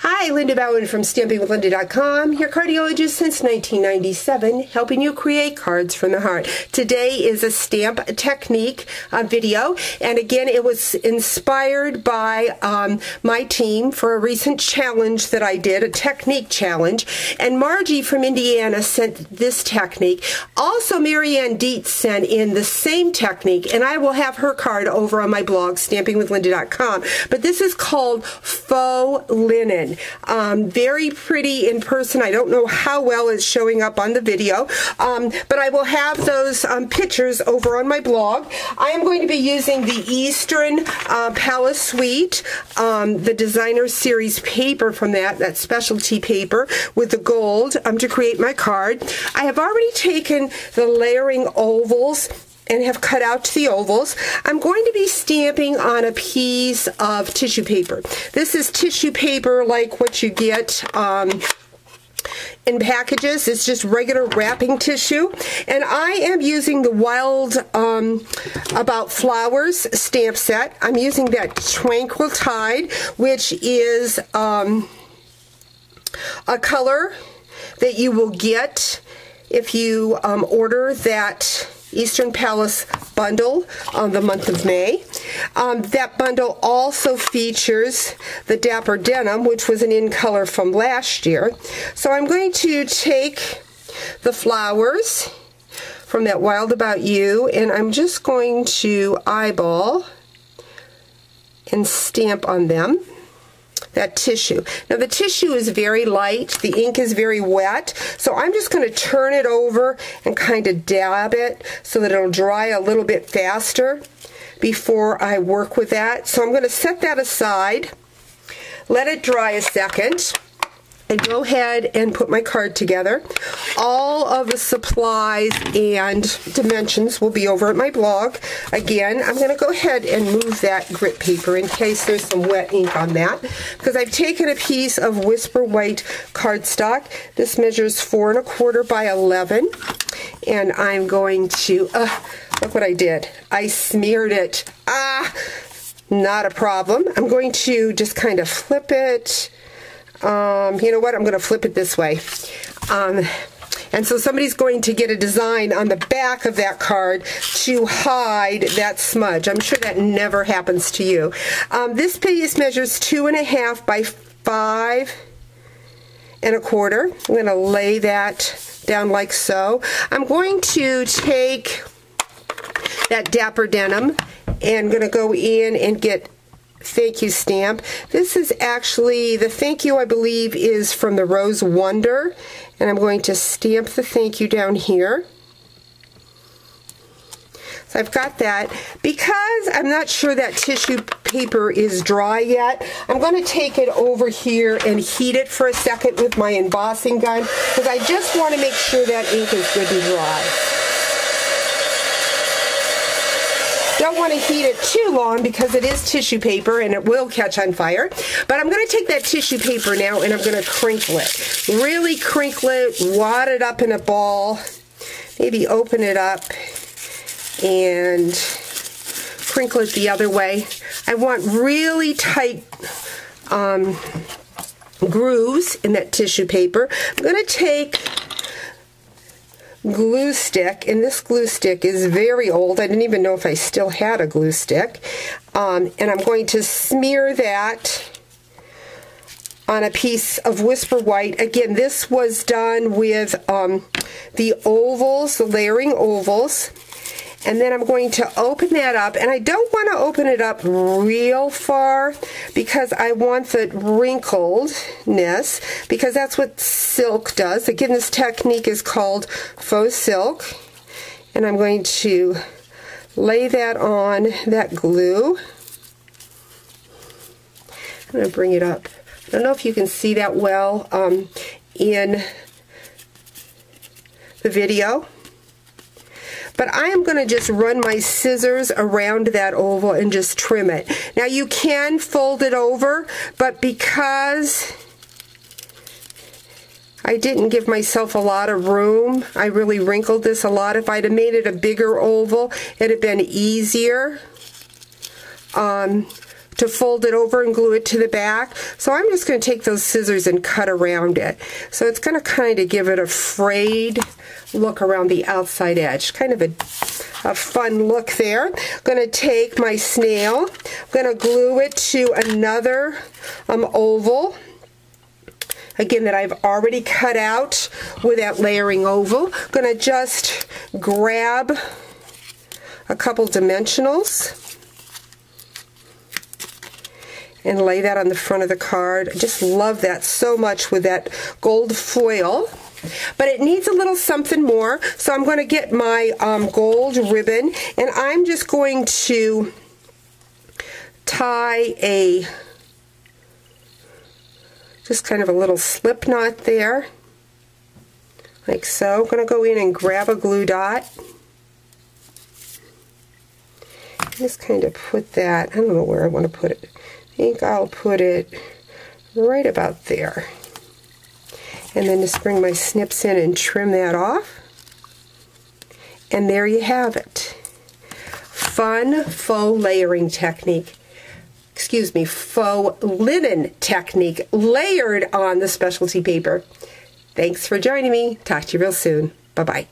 Hi, Linda Bowen from StampingWithLinda.com, your cardiologist since 1997, helping you create cards from the heart. Today is a stamp technique video, and again, it was inspired by my team for a recent challenge that I did, a technique challenge, and Margie from Indiana sent this technique. Also, Marianne Dietz sent in the same technique, and I will have her card over on my blog, StampingWithLinda.com, but this is called Faux Linen. Very pretty in person. I don't know how well it's showing up on the video, but I will have those pictures over on my blog. I am going to be using the Eastern Palace Suite, the designer series paper from that specialty paper with the gold to create my card. I have already taken the layering ovals and have cut out the ovals. I'm going to be stamping on a piece of tissue paper. This is tissue paper like what you get in packages. It's just regular wrapping tissue, and I am using the Wild About Flowers stamp set. I'm using that Tranquil Tide, which is a color that you will get if you order that Eastern Palace bundle on the month of May. That bundle also features the Dapper Denim, which was an in color from last year. So I'm going to take the flowers from that Wild About You, and I'm just going to eyeball and stamp on them. That tissue. Now the tissue is very light, the ink is very wet, so I'm just going to turn it over and kind of dab it so that it'll dry a little bit faster before I work with that. So I'm going to set that aside, let it dry a second, and go ahead and put my card together. All of the supplies and dimensions will be over at my blog. Again, I'm going to go ahead and move that grit paper in case there's some wet ink on that, because I've taken a piece of Whisper White cardstock. This measures 4 1/4 by 11, and I'm going to, look what I did. I smeared it. Not a problem. I'm going to just kind of flip it. You know what? I'm going to flip it this way. And so somebody's going to get a design on the back of that card to hide that smudge. I'm sure that never happens to you. This piece measures 2 1/2 by 5 1/4. I'm going to lay that down like so. I'm going to take that Dapper Denim and going to go in and get thank you stamp. This is actually, the thank you I believe is from the Rose Wonder, and I'm going to stamp the thank you down here. So I've got that. Because I'm not sure that tissue paper is dry yet, I'm going to take it over here and heat it for a second with my embossing gun, because I just want to make sure that ink is good and dry. Don't want to heat it too long because it is tissue paper and it will catch on fire. But I'm going to take that tissue paper now and I'm going to crinkle it. Really crinkle it, wad it up in a ball, maybe open it up and crinkle it the other way. I want really tight grooves in that tissue paper. I'm going to take glue stick, and this glue stick is very old. I didn't even know if I still had a glue stick. And I'm going to smear that on a piece of Whisper White. Again, this was done with the ovals, the layering ovals. And then I'm going to open that up, and I don't want to open it up real far because I want the wrinkledness, because that's what silk does. Again, this technique is called Faux Silk, and I'm going to lay that on that glue. I'm going to bring it up. I don't know if you can see that well in the video. But I am going to just run my scissors around that oval and just trim it. Now you can fold it over, but because I didn't give myself a lot of room, I really wrinkled this a lot. If I'd have made it a bigger oval, it'd have been easier to fold it over and glue it to the back. So I'm just going to take those scissors and cut around it. So it's going to kind of give it a frayed look around the outside edge. Kind of a fun look there. I'm going to take my snail, I'm going to glue it to another oval, again, that I've already cut out with that layering oval. I'm going to just grab a couple dimensionals and lay that on the front of the card. I just love that so much with that gold foil. But it needs a little something more, so I'm going to get my gold ribbon, and I'm just going to tie just kind of a little slip knot there, like so. I'm going to go in and grab a glue dot. Just kind of put that, I don't know where I want to put it. I think I'll put it right about there. And then just bring my snips in and trim that off. And there you have it. Fun faux layering technique. Excuse me, faux linen technique layered on the specialty paper. Thanks for joining me. Talk to you real soon. Bye-bye.